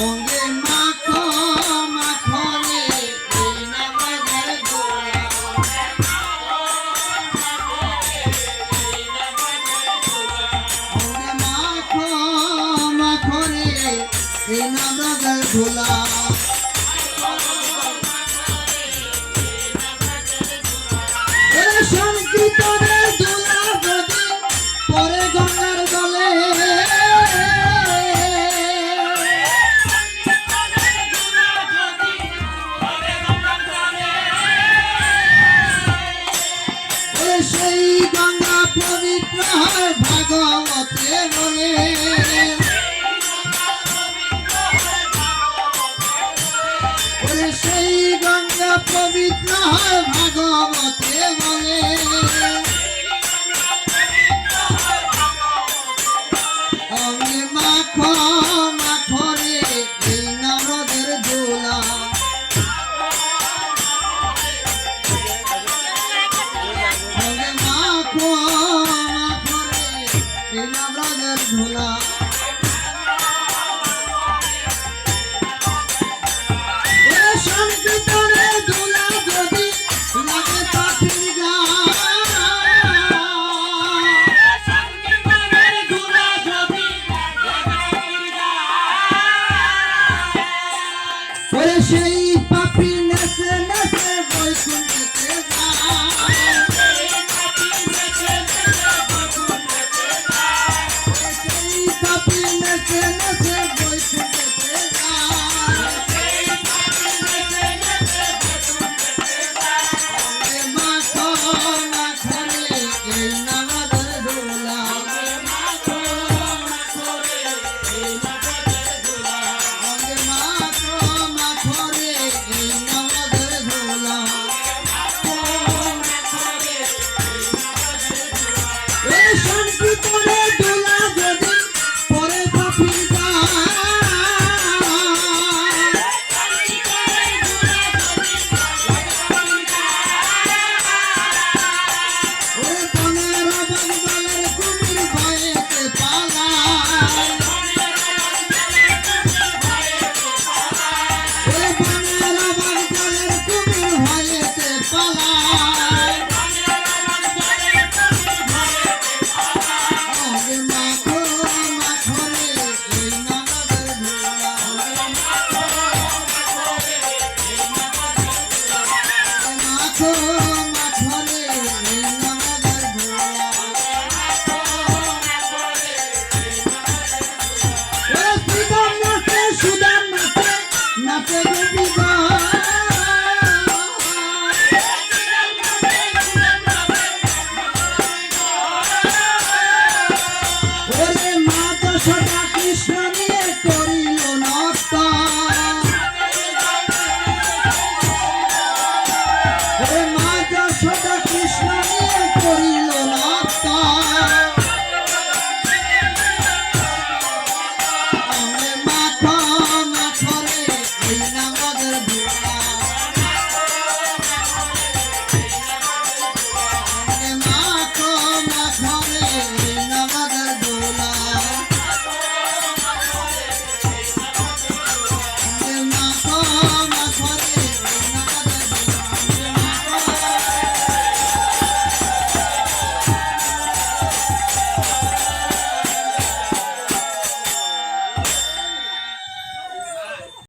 অঙ্গে মাখো মাখো রে এই নামাজের দোলা অঙ্গে মাখো মাখো রে এই নামাজের দোলা সংকীর্তনে দোলা যদি পরে গঙ্গার জলে সেই গঙ্গা পবিত্র হয় ভাগবতে বলে সেই গঙ্গা পবিত্র হয় ভাগবতে বলে অঙ্গে মাখো মাখো রে এই নারদের দোলা অঙ্গে মাখো মাখো রে এই নারদের দোলা সংকীর্তনে দোলা যদি লাগে পাখির গান সেই পাপি নেচে নেচে বৈকুণ্ঠে যায় সেই পাপি নেচে নেচে বৈকুণ্ঠে যায় মাখো মাখো রে এই নামাজের দোলা অঙ্গে মাখো মাখো রে এই নামাজের দোলা সংকীর্তনে দোলা যদি পরে পাপির বনের বঙ্গলের কুমির ভয়েতে পালায় বনের বঙ্গলের কুমির ভয়েতে পালায় অঙ্গে মাখো মাখো রে এই নামাজের দোলা মাখো মাখো রে এই নামাজের দোলা সুদাম নাচে নাচে নাচে